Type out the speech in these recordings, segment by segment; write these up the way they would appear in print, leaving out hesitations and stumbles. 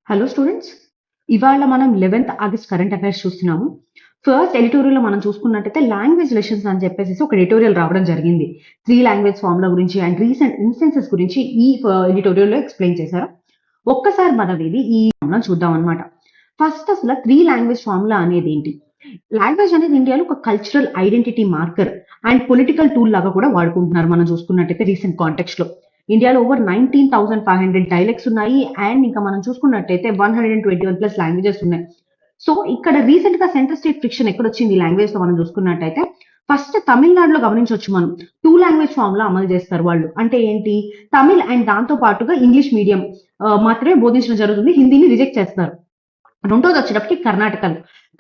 Hello students, ఇవాళ మనం 11th August current affairs చూస్తున్నాము. ఫస్ట్ ఎడిటోరియల్లో మనం చూసుకున్నట్టయితే లాంగ్వేజ్ లెసన్స్ అని చెప్పేసి ఒక ఎడిటోరియల్ రావడం జరిగింది. 3 లాంగ్వేజ్ ఫార్ములా గురించి అండ్ రీసెంట్ ఇన్స్టెన్సెస్ గురించి ఈ ఎడిటోరియల్లో ఎక్స్ప్లెయిన్ చేశారు. ఒక్కసారి మనం ఇది ఈ ఫార్ములా చూద్దాం అనమాట. ఫస్ట్ అసలు 3 లాంగ్వేజ్ ఫార్ములా అనేది ఏంటి? లాంగ్వేజ్ అనేది ఇండియాలో ఒక cultural identity marker and political tool లాగా కూడా వాడుకుంటున్నారు. మనం చూసుకున్నట్టయితే రీసెంట్ కాంటెక్స్ట్ లో ఇండియాలో ఓవర్ 19,500 డైలెక్ట్స్ ఉన్నాయి అండ్ ఇంకా మనం చూసుకున్నట్టయితే 121 ప్లస్ లాంగ్వేజెస్ ఉన్నాయి. సో ఇక్కడ రీసెంట్ గా సెంటర్ స్టేట్ ఫ్రిక్షన్ ఎక్కడ వచ్చింది ఈ లాంగ్వేజ్ లో మనం చూసుకున్నట్టయితే ఫస్ట్ తమిళనాడులో గమనించవచ్చు మనం 2 లాంగ్వేజ్ ఫార్ములా అమలు చేస్తారు వాళ్ళు. అంటే ఏంటి, తమిళ్ అండ్ దాంతో పాటుగా ఇంగ్లీష్ మీడియం మాత్రమే బోధించడం జరుగుతుంది, హిందీని రిజెక్ట్ చేస్తారు. రెండోది వచ్చేటప్పటికి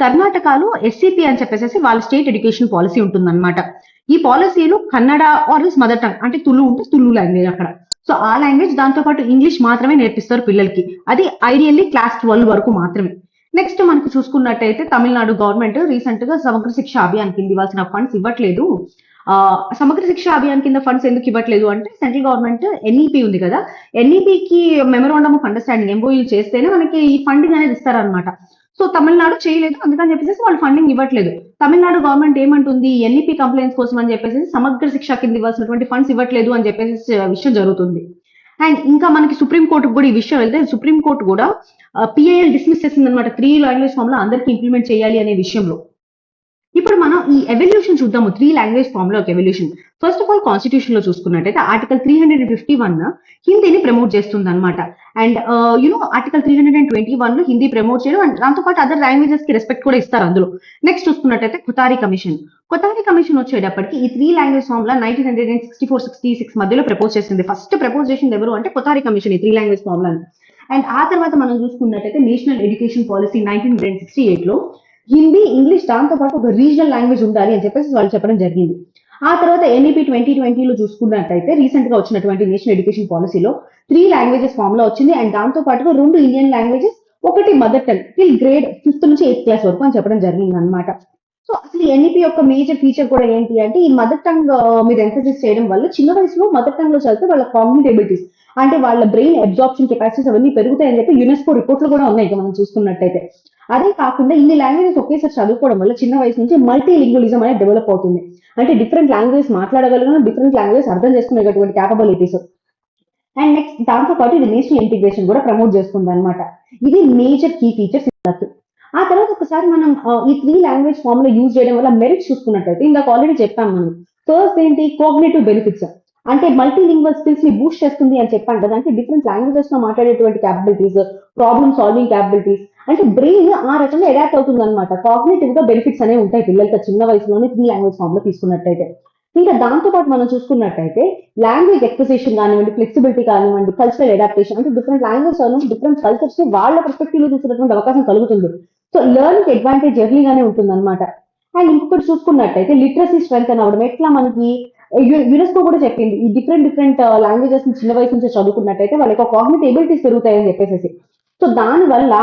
కర్ణాటకలో ఎస్సిపి అని చెప్పేసి వాళ్ళ స్టేట్ ఎడ్యుకేషన్ పాలసీ ఉంటుందన్నమాట. ఈ పాలసీలో కన్నడ ఆర్ మదర్ టంగ్ అంటే తులు ఉంటే తులు లాంగ్వేజ్ అక్కడ. సో ఆ లాంగ్వేజ్ దాంతో పాటు ఇంగ్లీష్ మాత్రమే నేర్పిస్తారు పిల్లలకి. అది ఐడియల్లీ క్లాస్ 12 వరకు మాత్రమే. నెక్స్ట్ మనకి చూసుకున్నట్టయితే తమిళనాడు గవర్నమెంట్ రీసెంట్ గా సమగ్ర శిక్ష అభియాన్ కింద ఇవ్వాల్సిన ఫండ్స్ ఇవ్వట్లేదు. సమగ్ర శిక్ష అభియాన్ కింద ఫండ్స్ ఎందుకు ఇవ్వట్లేదు అంటే సెంట్రల్ గవర్నమెంట్ ఎన్ఈపి ఉంది కదా, ఎన్ఈపికి మెమోరాండమ్ ఆఫ్ అండర్స్టాండింగ్ ఎంఓయూ చేస్తేనే మనకి ఈ ఫండింగ్ అనేది ఇస్తారనమాట. సో తమిళనాడు చేయలేదు, అందుకని చెప్పేసి వాళ్ళు ఫండింగ్ ఇవ్వట్లేదు. తమిళనాడు గవర్నమెంట్ ఏమంటుంది, ఎన్ఈపి కంప్లైంట్స్ కోసం అని చెప్పేసి సమగ్ర శిక్ష కింద ఇవ్వాల్సినటువంటి ఫండ్స్ ఇవ్వట్లేదు అని చెప్పేసి విషయం జరుగుతుంది. అండ్ ఇంకా మనకి సుప్రీంకోర్టుకు కూడా ఈ విషయం వెళ్తే సుప్రీంకోర్టు కూడా పిఐఎల్ డిస్మిస్ చేసింది అనమాట 3 లాంగ్వేజ్ ఫార్ములా అందరికీ ఇంప్లిమెంట్ చేయాలి అనే విషయంలో. ఇప్పుడు మనం ఈ ఎవల్యూషన్ చూద్దాము, 3 లాంగ్వేజ్ ఫార్ములా ఒక evolution. First of all constitution లో చూసుకున్నట్టయితే ఆర్టికల్ 351 హిందీని ప్రమోట్ చేస్తుంది అనమాట. అండ్ ఆర్టికల్ 321 లో హిందీ ప్రమోట్ చేయడం అండ్ దాంతో పాటు అదర్ లాంగ్వేజెస్ కి రెస్పెక్ట్ కూడా ఇస్తారు అందులో. నెక్స్ట్ చూసుకున్నట్టయితే కొతారి కమిషన్ వచ్చేటప్పటికి ఈ 3 లాంగ్వేజ్ ఫార్ములా 1964-66 మధ్యలో ప్రపోజ్ చేసింది. ఫస్ట్ ప్రపోజ్ చేసింది ఎవరు అంటే కొతారి కమిషన్ ఈ 3 లాంగ్వేజ్ ఫార్ములా. అండ్ ఆ తర్వాత మనం చూసుకున్నట్టయితే నేషనల్ ఎడ్యుకేషన్ పాలసీ 1968 లో హిందీ ఇంగ్లీష్ దాంతో పాటు ఒక రీజనల్ లాంగ్వేజ్ ఉండాలి అని చెప్పేసి వాళ్ళు చెప్పడం జరిగింది. ఆ తర్వాత ఎన్ఈపి 2020లో చూసుకున్నట్టయితే రీసెంట్ గా వచ్చినటువంటి నేషనల్ ఎడ్యుకేషన్ పాలసీలో 3 లాంగ్వేజెస్ ఫార్ములా వచ్చింది అండ్ దాంతో పాటుగా 2 ఇండియన్ లాంగ్వేజెస్, ఒకటి mother tongue till grade 5th నుంచి 8th క్లాస్ వరకు అని చెప్పడం జరిగింది అనమాట. సో అసలు ఎన్ఈపి యొక్క మేజర్ ఫీచర్ కూడా ఏంటి అంటే ఈ మదర్ టంగ్ మీద ఎంఫసిస్ చేయడం వల్ల చిన్న వయసులో మదర్ టంగ్ లో చదివితే వాళ్ళ కాగ్నిటివ్ ఎబిలిటీస్ అంటే వాళ్ళ బ్రెయిన్ అబ్జార్ప్షన్ కెపాసిటీస్ అవన్నీ పెరుగుతాయని చెప్పి యునెస్కో రిపోర్ట్లు కూడా ఉన్నాయి మనం చూసుకున్నట్టయితే. అదే కాకుండా ఇన్ని లాంగ్వేజెస్ ఒకేసారి చదువుకోవడం వల్ల చిన్న వయసు నుంచి మల్టీ లింగ్వలిజం అనేది డెవలప్ అవుతుంది. అంటే డిఫరెంట్ లాంగ్వేజ్ మాట్లాడగలగడం, డిఫరెంట్ లాంగ్వేజ్ అర్థం చేసుకునేటటువంటి క్యాపబిలిటీస్. అండ్ నెక్స్ట్ దాంతో పాటు ఇది నేషనల్ ఇంటిగ్రేషన్ కూడా ప్రమోట్ చేస్తుంది అనమాట. ఇది మేజర్ కీ ఫీచర్స్. ఆ తర్వాత ఒకసారి మనం ఈ 3 లాంగ్వేజ్ ఫార్ములా యూజ్ చేయడం వల్ల మెరిట్స్ చూసుకున్నట్టయితే ఇందాక ఆల్రెడీ చెప్పాం మనం. ఫస్ట్ ఏంటి, కోగ్నిటివ్ బెనిఫిట్స్ అంటే మల్టీ లింగ్వల్ స్కిల్స్ ని బూస్ట్ చేస్తుంది అని చెప్పాను కదా. అంటే డిఫరెంట్ లాంగ్వేజెస్ లో మాట్లాడేటువంటి క్యాపబిలిటీస్, ప్రాబ్లమ్ సాల్వింగ్ క్యాపబిలిటీస్, అంటే బ్రెయిన్ ఆ రకంగా అడాప్ట్ అవుతుంది అనమాట. కాగ్నిటివ్ గా బెనిఫిట్స్ అనేవి ఉంటాయి పిల్లలకి చిన్న వయసులోనే 3 లాంగ్వేజ్ ఫార్ములా తీసుకున్నట్టయితే. ఇంకా దాంతో పాటు మనం చూసుకున్నట్టయితే లాంగ్వేజ్ ఎక్విజిషన్ కానివ్వండి, ఫ్లెక్సిబిలిటీ కానివ్వండి, కల్చరల్ అడాప్టేషన్ అంటే డిఫరెంట్ లాంగ్వేజ్ డిఫరెంట్ కల్చర్స్ వాళ్ళ పర్స్పెక్టివ్ లో చూసినటువంటి అవకాశం కలుగుతుంది. సో లెర్నింగ్ అడ్వాంటేజ్ ఎర్లీగానే ఉంటుంది అనమాట. అండ్ ఇంకొకటి చూసుకున్నట్టయితే లిటరసీ స్ట్రెంత్ అని అవడం ఎట్లా మనకి యునెస్కో కూడా చెప్పింది ఈ డిఫరెంట్ లాంగ్వేజెస్ చిన్న వయసు నుంచి చదువుకున్నట్టయితే వాళ్ళ యొక్క కాగ్నిటివ్ ఎబిలిటీస్ పెరుగుతాయని చెప్పేసి. సో దాని వల్ల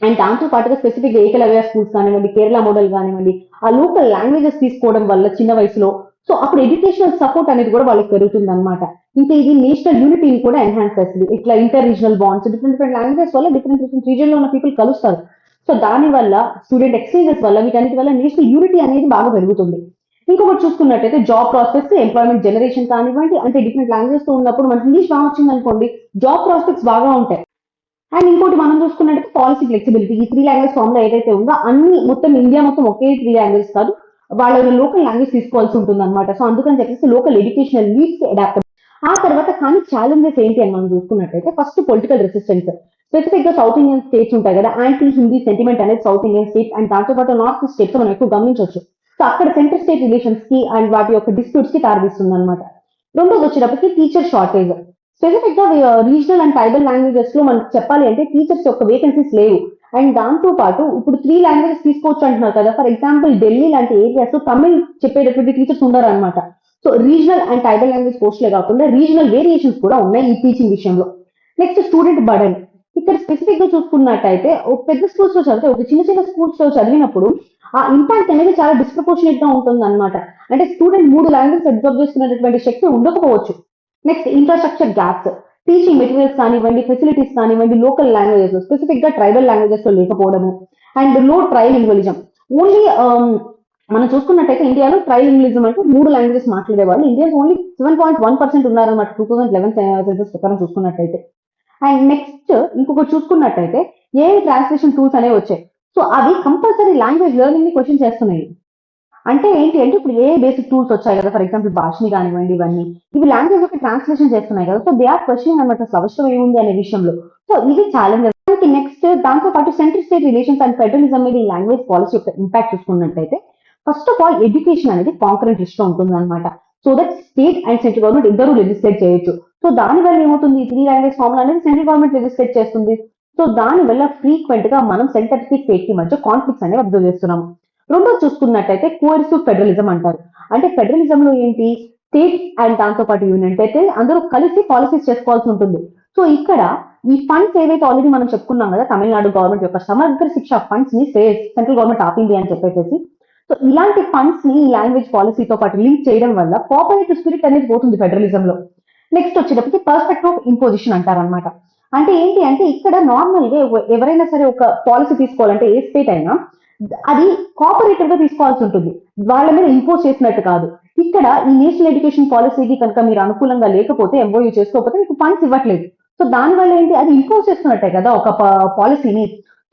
అండ్ దాంతో పాటుగా స్పెసిఫిక్ ఏకలవ్య స్కూల్స్ కానివ్వండి, కేరళ మోడల్ కానివ్వండి, ఆ లోకల్ లాంగ్వేజెస్ తీసుకోవడం వల్ల చిన్న వయసులో సో అప్పుడు ఎడ్యుకేషనల్ సపోర్ట్ అనేది కూడా వాళ్ళకి పెరుగుతుంది అనమాట. ఇంకా ఇది నేషనల్ యూనిటీని కూడా ఎన్హాన్స్ చేస్తుంది. ఇట్లా inter regional bonds different languages వల్ల డిఫరెంట్ రీజన్ లో ఉన్న పీపుల్ కలుస్తారు. సో దాని వల్ల స్టూడెంట్ ఎక్స్చేంజెస్ వల్ల వీటన్నిటి వల్ల నేషనల్ యూనిటీ అనేది బాగా పెరుగుతుంది. ఇంకొకటి చూసుకున్నట్టయితే జాబ్ ప్రాస్పెక్ట్స్, ఎంప్లాయ్మెంట్ జనరేషన్ కానివ్వండి, అంటే డిఫరెంట్ లాంగ్వేజ్ తో ఉన్నప్పుడు మనకి ఇంగ్లీష్ బాగా వచ్చింది అనుకోండి జాబ్ ప్రాస్పెక్ట్స్ బాగా ఉంటాయి. అండ్ ఇంకోటి మనం చూసుకున్నట్టు పాలసీ ఫ్లెక్సిబిలిటీ ఈ 3 లాంగ్వేజ్ ఫార్ములా ఏదైతే ఉందో అన్ని మొత్తం ఇండియా మొత్తం ఒకే 3 లాంగ్వేజ్ కాదు, వాళ్ళ లోకల్ లాంగ్వేజ్ తీసుకోవాల్సి ఉంటుంది అనమాట. సో అందుకని చెప్పేసి లోకల్ ఎడ్యుకేషనల్ నీడ్స్ అడాప్ట్. ఆ తర్వాత కానీ ఛాలెంజెస్ ఏంటి అని మనం చూసుకున్నట్టయితే ఫస్ట్ పొలిటికల్ రెసిస్టెన్స్. స్పెసిఫిక్ గా సౌత్ ఇండియన్ స్టేట్స్ ఉంటాయి కదా, యాంటీ హిందీ సెంటిమెంట్ అనేది సౌత్ ఇండియన్ స్టేట్స్ అండ్ దాంతో పాటు నార్త్ స్టేట్స్ మనం ఎక్కువ గమనించవచ్చు. సో అక్కడ సెంటర్ స్టేట్ రిలేషన్స్ కి అండ్ వాటి యొక్క డిస్ప్యూట్స్ కి తారదిస్తుంది అనమాట. రెండోది వచ్చేటప్పటికి టీచర్ షార్టేజ్. స్పెసిఫిక్ గా రీజనల్ అండ్ ట్రైబల్ లాంగ్వేజెస్ లో మనకు చెప్పాలి అంటే టీచర్స్ యొక్క వేకెన్సీస్ లేవు. అండ్ దాంతో పాటు ఇప్పుడు 3 లాంగ్వేజెస్ తీసుకోవచ్చు అంటున్నారు కదా, ఫర్ ఎగ్జాంపుల్ ఢిల్లీ లాంటి ఏరియాస్ తమిళ్ చెప్పేటటువంటి టీచర్స్ ఉండరు అనమాట. So regional and tribal language పోస్టులే కాకుండా రీజనల్ వేరియేషన్స్ కూడా ఉన్నాయి ఈ టీచింగ్ విషయంలో. Next student burden. ఇక్కడ స్పెసిఫిక్ గా చూసుకున్నట్టయితే ఒక పెద్ద స్కూల్స్ లో చదివితే ఒక చిన్న స్కూల్స్ లో చదివినప్పుడు ఆ ఇంపాక్ట్ అనేది చాలా డిస్ప్రపోర్షనేట్ గా ఉంటుంది అనమాట. అంటే స్టూడెంట్ 3 లాంగ్వేజ్ అబ్జర్వ్ చేసుకునేటటువంటి శక్తి ఉండకపోవచ్చు. Next infrastructure gaps. Teaching materials కానివ్వండి, ఫెసిలిటీస్ కానివ్వండి, లోకల్ లాంగ్వేజెస్ స్పెసిఫిక్ గా ట్రైబల్ లాంగ్వేజెస్ లో లేకపోవడము, అండ్ లో ట్రైలింగ్వలిజం. ఓన్లీ మనం చూసుకున్నట్టయితే ఇండియాలో ట్రైలింగ్విజం అంటే 3 లాంగ్వేజెస్ మాట్లాడేవాళ్ళు. ఇండియన్స్ ఓన్లీ 7.1% ఉన్నారన్నమాట 2011 సెన్సస్ ప్రకారం చూసుకున్నట్టయితే. అండ్ నెక్స్ట్ ఇంకొకటి చూసుకున్నట్టయితే ఏఐ ట్రాన్స్లేషన్ టూల్స్ అనేవి వచ్చాయి. సో అవి కంపల్సరీ లాంగ్వేజ్ లెర్నింగ్ ని క్వశ్చన్ చేస్తున్నాయి. అంటే ఏంటి అంటే ఇప్పుడు ఏ బేసిక్ టూల్స్ వచ్చాయి కదా, ఫర్ ఎగ్జాంపుల్ భాషని కానివ్వండి, ఇవన్నీ ఇవి లాంగ్వేజ్ యొక్క ట్రాన్స్లేషన్ చేస్తున్నాయి కదా. సో దే ఆర్ క్వశ్చన్ అనమాట అసలు అవసరం ఏముంది అనే విషయంలో. సో ఇది ఛాలెంజెస్. నెక్స్ట్ దాంతో పాటు central state relations and federalism మీద ఈ లాంగ్వేజ్ పాలసీ యొక్క ఇంపాక్ట్ చూసుకున్నట్టయితే ఫస్ట్ ఆఫ్ ఆల్ ఎడ్యుకేషన్ అనేది కాంకరెంట్ లిస్ట్ లో ఉంటుంది అనమాట. So that state and central government ఇద్దరు లెజిస్లేట్ చేయొచ్చు. సో దాని వల్ల ఏమవుతుంది, ఈ 3 లాంగ్వేజ్ ఫార్ములా అనేది సెంట్రల్ గవర్నమెంట్ లెజిస్లేట్ చేస్తుంది. సో దాని వల్ల ఫ్రీక్వెంట్ గా మనం సెంటర్ కి స్టేట్ కి మధ్య కాన్ఫ్లిక్ట్స్ అనేవి అబ్జర్వ్ చేస్తున్నాము. రెండోది చూసుకున్నట్టయితే కోఎర్సివ్ ఫెడరలిజం అంటారు. అంటే ఫెడరలిజం లో ఏంటి, స్టేట్ అండ్ దాంతో పాటు యూనియన్ అయితే అందరూ కలిసి పాలసీస్ చేసుకోవాల్సి ఉంటుంది. సో ఇక్కడ ఈ ఫండ్స్ ఏవైతే ఆల్రెడీ మనం చెప్పుకున్నాం కదా, తమిళనాడు గవర్నమెంట్ యొక్క సమగ్ర శిక్ష ఫండ్స్ ని సెంట్రల్ గవర్నమెంట్ ఆపింది అని చెప్పేసి. సో ఇలాంటి ఫండ్స్ ని ఈ లాంగ్వేజ్ పాలసీతో పాటు లింక్ చేయడం వల్ల కోఆపరేటివ్ స్పిరిట్ అనేది పోతుంది ఫెడరలిజం లో. నెక్స్ట్ వచ్చేటప్పటికి పర్స్పెక్టివ్ ఆఫ్ ఇంపోజిషన్ అంటారనమాట. అంటే ఏంటి అంటే ఇక్కడ నార్మల్ గా ఎవరైనా సరే ఒక పాలసీ తీసుకోవాలంటే ఏ స్టేట్ అయినా అది కోఆపరేటివ్ గా తీసుకోవాల్సి ఉంటుంది, వాళ్ళ మీద ఇంపోజ్ చేసినట్టు కాదు. ఇక్కడ ఈ నేషనల్ ఎడ్యుకేషన్ పాలసీకి కనుక మీరు అనుకూలంగా లేకపోతే, ఎంఓయూ చేసుకోకపోతే మీకు ఫండ్స్ ఇవ్వట్లేదు. సో దాని వల్ల ఏంటి, అది ఇంపోజ్ చేస్తున్నట్టే కదా ఒక పాలసీని.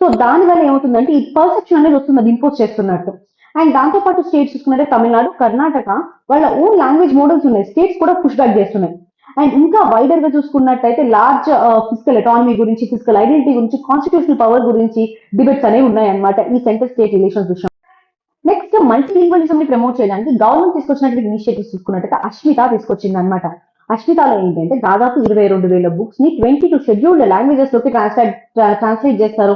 సో దాని వల్ల ఏమవుతుందంటే ఈ పర్సెప్షన్ అనేది వస్తుంది, అది ఇంపోజ్ చేస్తున్నట్టు. అండ్ దాంతో పాటు స్టేట్స్ చూసుకున్నట్టే తమిళనాడు, కర్ణాటక వాళ్ళ ఓన్ లాంగ్వేజ్ మోడల్స్ ఉన్నాయి, స్టేట్స్ కూడా పుష్ బ్యాక్ చేస్తున్నాయి. అండ్ ఇంకా వైడర్ గా చూసుకున్నట్టయితే లార్జ్ ఫిజికల్ ఎటానమీ గురించి, ఫిజికల్ ఐడెంటిటీ గురించి, కాన్స్టిట్యూషనల్ పవర్ గురించి డిబేట్స్ అనేవి ఉన్నాయన్నమాట ఈ సెంటర్ స్టేట్ రిలేషన్స్ విషయం. నెక్స్ట్ మల్టీలింగ్వలిజం ని ప్రమోట్ చేయడానికి గవర్నమెంట్ తీసుకొచ్చినటువంటి ఇనిషియేటివ్స్ చూసుకున్నట్టయితే అశ్మిత తీసుకొచ్చింది అనమాట. అశ్మితాలో ఏంటంటే దాదాపు 22,000 బుక్స్ ని 22 షెడ్యూల్డ్ లాంగ్వేజెస్ లోకి ట్రాన్స్లేట్ చేస్తారు.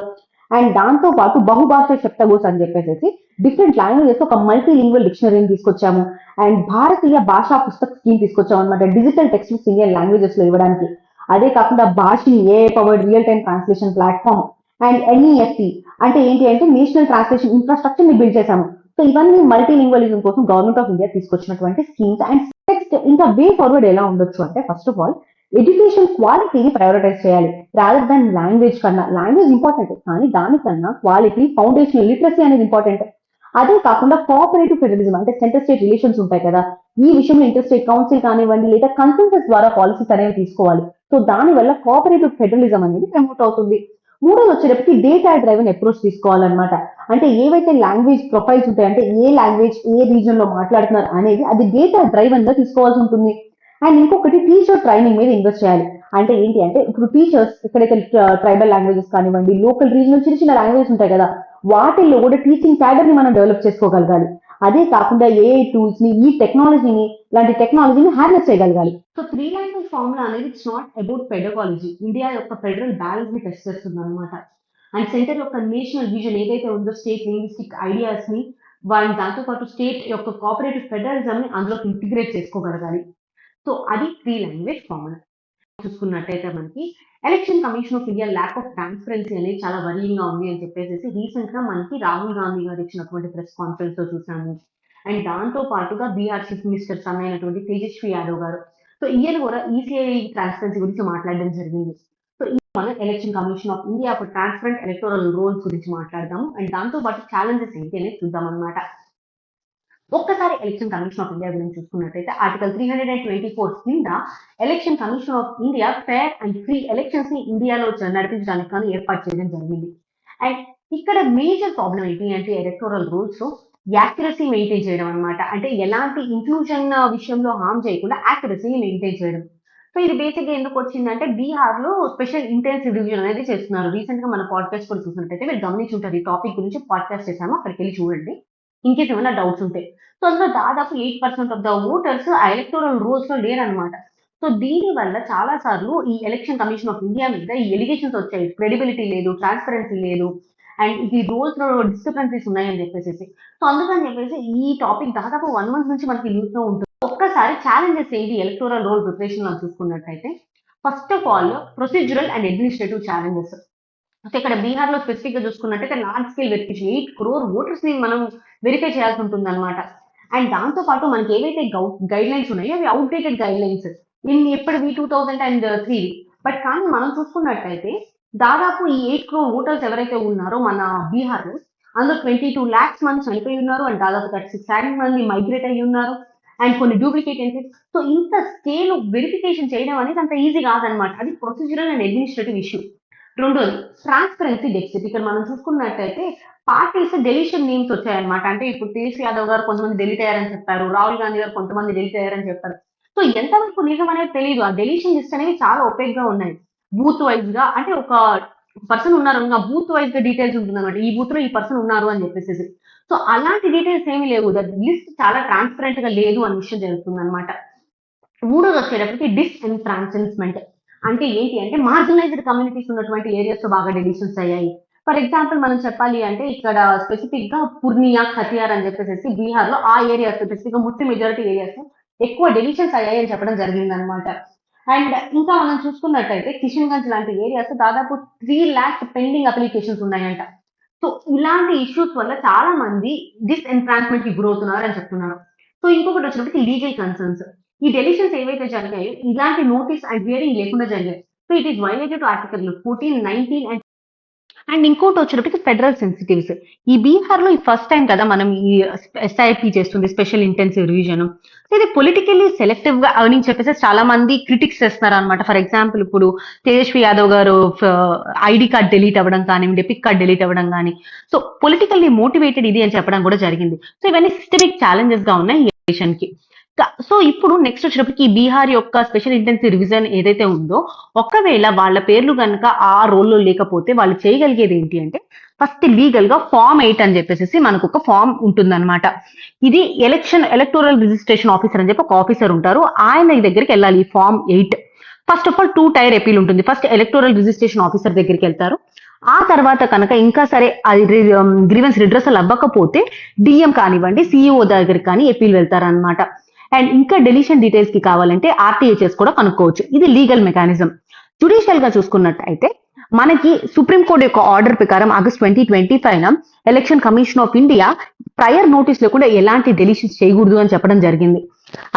అండ్ దాంతో పాటు బహుభాష శబ్దకోశ్ అని చెప్పేసి డిఫరెంట్ లాంగ్వేజెస్ ఒక మల్టీలింగ్వల్ డిక్షనరీని తీసుకొచ్చాము. అండ్ భారతీయ భాషా పుస్తక స్కీమ్ తీసుకొచ్చాము అనమాట, digital text books Indian languages లో ఇవ్వడానికి. అదే కాకుండా భాషని AI powered real time translation platform and NEFT అంటే ఏంటి అంటే నేషనల్ ట్రాన్స్లేషన్ ఇన్ఫ్రాస్ట్రక్చర్ ని బిల్డ్ చేశాము. సో ఇవన్నీ మల్టీలింగ్వలిజం కోసం గవర్నమెంట్ ఆఫ్ ఇండియా తీసుకొచ్చినటువంటి స్కీమ్స్. అండ్ నెక్స్ట్ ఇంకా వే ఫార్వర్డ్ ఎలా ఉండొచ్చు అంటే ఫస్ట్ ఆఫ్ ఆల్ ఎడ్యుకేషన్ క్వాలిటీని ప్రయారిటైజ్ చేయాలి రాదర్ దాన్ లాంగ్వేజ్ కన్నా. లాంగ్వేజ్ ఇంపార్టెంట్ కానీ దానికన్నా క్వాలిటీ, ఫౌండేషనల్ లిటరసీ అనేది ఇంపార్టెంట్. అదే కాకుండా కోఆపరేటివ్ ఫెడరలిజం అంటే సెంటర్ స్టేట్ రిలేషన్స్ ఉంటాయి కదా, ఈ విషయంలో ఇంటర్ స్టేట్ కౌన్సిల్ కానివ్వండి లేదా కన్సెన్సస్ ద్వారా పాలసీస్ అనేవి తీసుకోవాలి. సో దాని వల్ల కోఆపరేటివ్ ఫెడరలిజం అనేది ప్రమోట్ అవుతుంది. మూడోది వచ్చేటప్పటికి డేటా డ్రైవెన్ అప్రోచ్ తీసుకోవాలన్నమాట. అంటే ఏవైతే లాంగ్వేజ్ ప్రొఫైల్స్ ఉంటాయి, అంటే ఏ లాంగ్వేజ్ ఏ రీజన్ లో మాట్లాడుతున్నారు అనేది అది డేటా డ్రైవెన్ గా తీసుకోవాల్సి ఉంటుంది. అండ్ ఇంకొకటి టీచర్ ట్రైనింగ్ మీద ఇన్వెస్ట్ చేయాలి. అంటే ఏంటి అంటే ఇప్పుడు టీచర్స్ ఎక్కడైతే ట్రైబల్ లాంగ్వేజెస్ కానివ్వండి, లోకల్ రీజనల్ చిన్న చిన్న లాంగ్వేజెస్ ఉంటాయి కదా, వాటిల్లో కూడా టీచింగ్ క్యాడర్ ని మనం డెవలప్ చేసుకోగలగాలి. అదే కాకుండా ఏఐ టూల్స్ ని, ఈ టెక్నాలజీని, ఇలాంటి టెక్నాలజీని హార్నెస్ చేయగలగాలి. సో 3 లాంగ్వేజ్ ఫార్ములా అనేది it's not about pedagogy, India యొక్క ఫెడరల్ బ్యాలెన్స్ ని టెస్ట్ చేస్తుంది అనమాట. అండ్ సెంటర్ యొక్క నేషనల్ విజన్ ఏదైతే ఉందో, స్టేట్ లింగ్విస్టిక్ ఐడియాస్ ని వాళ్ళని దాంతో పాటు స్టేట్ యొక్క కోఆపరేటివ్ ఫెడరలిజం ని అందులోకి ఇంటిగ్రేట్ చేసుకోగలగాలి. సో అది 3 లాంగ్వేజ్ ఫార్ములా. చూసుకున్నట్టయితే మనకి election commission of India lack of transparency అనేది చాలా వరీయింగ్ గా ఉంది అని చెప్పేసి రీసెంట్ గా మనకి రాహుల్ గాంధీ గారు ఇచ్చినటువంటి ప్రెస్ కాన్ఫరెన్స్ లో చూసాము. అండ్ దాంతో పాటుగా బీహార్ చీఫ్ మినిస్టర్ సన్ అయినటువంటి తేజస్వి యాదవ్ గారు, సో ఈయన కూడా ఈసీఐ ట్రాన్స్పరెన్సీ గురించి మాట్లాడడం జరిగింది. సో ఈ మనం election commission of India for transparent electoral rolls గురించి మాట్లాడదాము. అండ్ దాంతో పాటు ఛాలెంజెస్ ఏంటి అనేది చూద్దాం అనమాట. ఒక్కసారి ఎలక్షన్ కమిషన్ ఆఫ్ ఇండియా గురించి చూసుకున్నట్టయితే ఆర్టికల్ 324 కింద election commission of India fair and free elections ని ఇండియాలో నడిపించడానికి కానీ ఏర్పాటు చేయడం జరిగింది. అండ్ ఇక్కడ మేజర్ ప్రాబ్లం ఏంటి అంటే ఎలక్టోరల్ రూల్స్ లో యాక్యురసీ మెయింటైన్ చేయడం అనమాట. అంటే ఎలాంటి ఇంక్లూజన్ విషయంలో హార్మ్ చేయకుండా యాక్యురసీని మెయింటైన్ చేయడం. సో ఇది బేసిక్ గా ఎందుకు వచ్చిందంటే బీహార్ లో స్పెషల్ ఇంటెన్సివ్ రివిజన్ అనేది చేస్తున్నారు. రీసెంట్ గా మన పాడ్కాస్ట్ కూడా చూసినట్టయితే మీరు గమనించుంటారు, ఈ టాపిక్ గురించి పాడ్కాస్ట్ చేశాము, అక్కడికి వెళ్ళి చూడండి ఇన్ కేస్ ఏమైనా డౌట్స్ ఉంటే. సో అందులో దాదాపు 8% ఆఫ్ ద ఓటర్స్ ఆ ఎలక్టోరల్ రూల్స్ లో లేరనమాట. సో దీని వల్ల చాలా సార్లు ఈ ఎలక్షన్ కమిషన్ ఆఫ్ ఇండియా మీద ఈ ఎలిగేషన్స్ వచ్చాయి, క్రెడిబిలిటీ లేదు, ట్రాన్స్పరెన్సీ లేదు, అండ్ ఇది రూల్స్ లో డిస్క్రిపెన్సీస్ ఉన్నాయని చెప్పేసి. సో అందుకని చెప్పేసి ఈ టాపిక్ దాదాపు 1 మంత్ నుంచి మనకి న్యూస్ లో ఉంటుంది. ఒక్కసారి ఛాలెంజెస్ ఏంటి ఎలక్టోరల్ రోల్ ప్రిపరేషన్ లో చూసుకున్నట్టయితే first of all procedural and administrative challenges. So ఇక్కడ బీహార్ లో స్పెసిఫిక్ గా చూసుకున్నట్టయితే large scale verification 8 crore voters ని మనం వెరిఫై చేయాల్సి ఉంటుంది అనమాట. అండ్ దాంతో పాటు మనకి ఏవైతే గైడ్ లైన్స్ ఉన్నాయో అవి అవుట్డేటెడ్ గైడ్ లైన్స్ ఇన్ ఎప్పటివి 2003 బట్ కానీ మనం చూసుకున్నట్టయితే దాదాపు ఈ 8 crore ఓటర్స్ ఎవరైతే ఉన్నారో మన బీహార్‌లో, అందులో 22 lakhs మంది చనిపోయి ఉన్నారు. అండ్ దాదాపు 36 lakhs మంది మైగ్రేట్ అయ్యి ఉన్నారు. అండ్ కొన్ని డూప్లికేట్ ఎంట్రీస్. సో ఇంత స్కేల్ వెరిఫికేషన్ చేయడం అనేది అంత ఈజీ కాదనమాట. అది ప్రొసీజరల్ అండ్ అడ్మినిస్ట్రేటివ్ ఇష్యూ. రెండోది ట్రాన్స్పరెన్సీ డెఫిసిట్. ఇక్కడ మనం చూసుకున్నట్టయితే పార్టీస్ డెలిషన్ నేమ్స్ వచ్చాయన్నమాట. అంటే ఇప్పుడు తేజస్వి యాదవ్ గారు కొంతమంది డెలీట్ అయ్యారని చెప్పారు. రాహుల్ గాంధీ గారు కొంతమంది డెలీట్ అయ్యారని చెప్పారు. సో ఎంతవరకు నిజం అనేది తెలియదు. ఆ డెలిషన్ లిస్ట్ అనేవి చాలా ఒపేక్ గా ఉన్నాయి. బూత్ వైజ్ గా అంటే ఒక పర్సన్ ఉన్నారు, ఇంకా బూత్ వైజ్ గా డీటెయిల్స్ ఉంటుంది అనమాట. ఈ బూత్ లో ఈ పర్సన్ ఉన్నారు అని చెప్పేసి. సో అలాంటి డీటెయిల్స్ ఏమీ లేవు. లిస్ట్ చాలా ట్రాన్స్పరెంట్ గా లేదు అనే విషయం జరుగుతుంది అనమాట. మూడోది వచ్చేటప్పటికి డిస్ఎన్ఫ్రాంచైజ్మెంట్. అంటే ఏంటి అంటే మార్జినలైజ్డ్ కమ్యూనిటీస్ ఉన్నటువంటి ఏరియాస్ లో బాగా డెలిషన్స్ అయ్యాయి. ఫర్ ఎగ్జాంపుల్ మనం చెప్పాలి అంటే ఇక్కడ స్పెసిఫిక్ గా పూర్నియా, ఖతియార్ అని చెప్పేసి బీహార్ లో ఆ ఏరియాస్ స్పెసిఫిక్ గా ముస్లిం మెజారిటీ ఏరియాస్ ఎక్కువ డెలిషన్స్ అయ్యాయి అని చెప్పడం జరిగింది అనమాట. అండ్ ఇంకా మనం చూసుకున్నట్టయితే కిషన్గంజ్ లాంటి ఏరియాస్ దాదాపు 3 lakhs పెండింగ్ అప్లికేషన్స్ ఉన్నాయంట. సో ఇలాంటి ఇష్యూస్ వల్ల చాలా మంది డిస్ఎన్ఫ్రాంచ్మెంట్ కి గురవుతున్నారు అని చెప్తున్నారు. సో ఇంకొకటి వచ్చినప్పటికి లీగల్ కన్సర్న్స్. ఈ డెలిషన్స్ ఏవైతే జరిగాయో ఇలాంటి నోటీస్ అండ్ హియరింగ్ లేకుండా జరిగాయి. So it is violated to article 14, 19 and ఇంకోటి వచ్చేటప్పటికి ఫెడరల్ సెన్సిటివ్స్. ఈ బీహార్ లో ఈ ఫస్ట్ టైం కదా మనం ఈ ఎస్ఐపి చేస్తుంది, స్పెషల్ ఇంటెన్సివ్ రివిజన్. ఇది పొలిటికల్లీ సెలెక్టివ్ గా అని చెప్పేసి చాలా మంది క్రిటిక్స్ చేస్తున్నారు అనమాట. ఫర్ ఎగ్జాంపుల్ ఇప్పుడు తేజస్వి యాదవ్ గారు ఐడి కార్డ్ డిలీట్ అవ్వడం కానివ్వండి, పిక్ కార్డ్ డిలీట్ అవ్వడం కానీ, సో పొలిటికల్లీ మోటివేటెడ్ ఇది అని చెప్పడం కూడా జరిగింది. సో ఇవన్నీ సిస్టమిక్ ఛాలెంజెస్ గా ఉన్నాయి ఈ ఎలక్షన్ కి. సో ఇప్పుడు నెక్స్ట్ వచ్చేటప్పటికి బీహార్ యొక్క స్పెషల్ ఇంటెన్సివ్ రివిజన్ ఏదైతే ఉందో, ఒకవేళ వాళ్ళ పేర్లు కనుక ఆ రోల్లో లేకపోతే వాళ్ళు చేయగలిగేది ఏంటి అంటే ఫస్ట్ లీగల్ గా Form 8 అని చెప్పేసి మనకు ఒక ఫామ్ ఉంటుందన్నమాట. ఇది ఎలక్టోరల్ రిజిస్ట్రేషన్ ఆఫీసర్ అని చెప్పి ఒక ఆఫీసర్ ఉంటారు. ఆయన దగ్గరికి వెళ్ళాలి ఈ Form 8. First of all 2 tier appeal ఉంటుంది. ఫస్ట్ ఎలక్టోరల్ రిజిస్ట్రేషన్ ఆఫీసర్ దగ్గరికి వెళ్తారు. ఆ తర్వాత కనుక ఇంకా సరే అది గ్రీవెన్స్ రిడ్రెసల్ అవ్వకపోతే డిఎం కానివ్వండి, సిఇఓ దగ్గరికి కానీ అపీల్ వెళ్తారనమాట. అండ్ ఇంకా డెలిషన్ డీటెయిల్స్ కి కావాలంటే ఆర్టీహెచ్ఎస్ కూడా కనుక్కోవచ్చు. ఇది లీగల్ మెకానిజం. జుడిషియల్ గా చూసుకున్నట్టయితే మనకి సుప్రీంకోర్టు యొక్క ఆర్డర్ ప్రకారం August 2025 election commission of India prior notice లేకుండా ఎలాంటి డెలిషన్స్ చేయకూడదు అని చెప్పడం జరిగింది.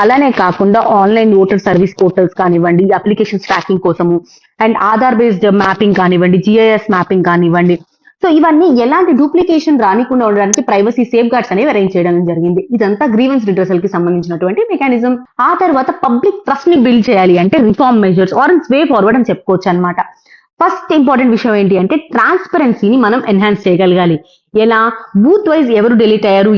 అలానే కాకుండా ఆన్లైన్ ఓటర్ సర్వీస్ పోర్టల్స్ కానివ్వండి, అప్లికేషన్స్ ట్రాకింగ్ కోసము అండ్ ఆధార్ బేస్డ్ మ్యాపింగ్ కానివ్వండి, జిఐఎస్ మ్యాపింగ్ కానివ్వండి, సో ఇవన్నీ ఎలాంటి డూప్లికేషన్ రానికుండా ఉండడానికి ప్రైవసీ సేఫ్ గార్డ్స్ అనేవి అరేంజ్ చేయడం జరిగింది. ఇదంతా గ్రీవెన్స్ రిడ్రెసల్ కి సంబంధించినటువంటి మెకానిజం. ఆ తర్వాత పబ్లిక్ ట్రస్ట్ ని బిల్డ్ చేయాలి అంటే reform measures are way forward అని చెప్పుకోవచ్చు అనమాట. ఫస్ట్ ఇంపార్టెంట్ విషయం ఏంటి అంటే ట్రాన్స్పరెన్సీని మనం ఎన్హాన్స్ చేయగలగాలి. ఎలా? బూత్ వైజ్ ఎవరు డిలీట్ అయ్యారు,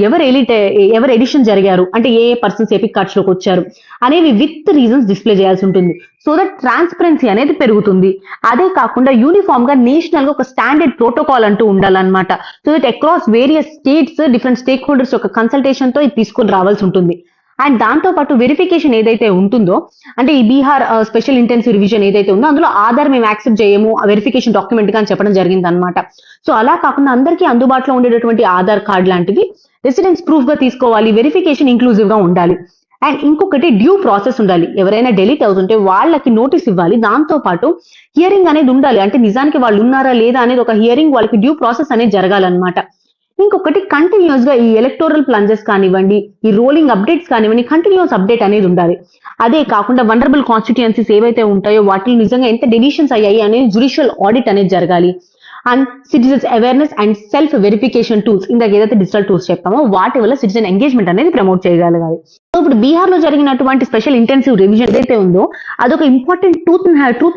ఎవరు ఎడిషన్ జరిగారు, అంటే ఏ పర్సన్స్ ఎపిక్ కార్డ్స్ లోకి వచ్చారు అనేవి విత్ రీజన్స్ డిస్ప్లే చేయాల్సి ఉంటుంది. సో దట్ ట్రాన్స్పరెన్సీ అనేది పెరుగుతుంది. అదే కాకుండా యూనిఫామ్ గా నేషనల్ గా ఒక స్టాండర్డ్ ప్రోటోకాల్ అంటూ ఉండాలన్నమాట. So that across various states different stake holders యొక్క కన్సల్టేషన్ తో ఇది తీసుకొని రావాల్సి ఉంటుంది. అండ్ దాంతో పాటు వెరిఫికేషన్ ఏదైతే ఉంటుందో, అంటే ఈ బీహార్ స్పెషల్ ఇంటెన్సివ్ రివిజన్ ఏదైతే ఉందో అందులో ఆధార్ మేము యాక్సెప్ట్ చేయము వెరిఫికేషన్ డాక్యుమెంట్ గా అని చెప్పడం జరిగింది అనమాట. సో అలా కాకుండా అందరికీ అందుబాటులో ఉండేటటువంటి ఆధార్ కార్డ్ లాంటివి రెసిడెన్స్ ప్రూఫ్ గా తీసుకోవాలి. వెరిఫికేషన్ ఇంక్లూజివ్ గా ఉండాలి. అండ్ ఇంకొకటి డ్యూ ప్రాసెస్ ఉండాలి. ఎవరైనా డెలీట్ అవుతుంటే వాళ్ళకి నోటీస్ ఇవ్వాలి. దాంతో పాటు హియరింగ్ అనేది ఉండాలి. అంటే నిజానికి వాళ్ళు ఉన్నారా లేదా అనేది ఒక హియరింగ్, వాళ్ళకి డ్యూ ప్రాసెస్ అనేది జరగాలన్నమాట. ఇంకొకటి కంటిన్యూస్ గా ఈ ఎలక్టోరల్ ప్లంజెస్ కానివ్వండి, ఈ రోలింగ్ అప్డేట్స్ కానివ్వండి, కంటిన్యూస్ అప్డేట్ అనేది ఉండాలి. అదే కాకుండా వనరబుల్ కాన్స్టిట్యుయెన్సీస్ ఏవైతే ఉంటాయో వాటిని నిజంగా ఎంత డెలిషన్స్ అయ్యాయి అనేది జుడిషియల్ ఆడిట్ అనేది జరగాలి. And citizens awareness and self verification tools, ఇందాక ఏదైతే డిజిటల్ టూల్స్ చెప్పామో వాటి వల్ల సిటిజన్ ఎంగేజ్మెంట్ అనేది ప్రమోట్ చేయగలగాలి. సో ఇప్పుడు బీహార్ లో జరిగినటువంటి స్పెషల్ ఇంటెన్సివ్ రివిజన్ ఏదైతే ఉందో అదొక ఇంపార్టెంట్ ట్రూత్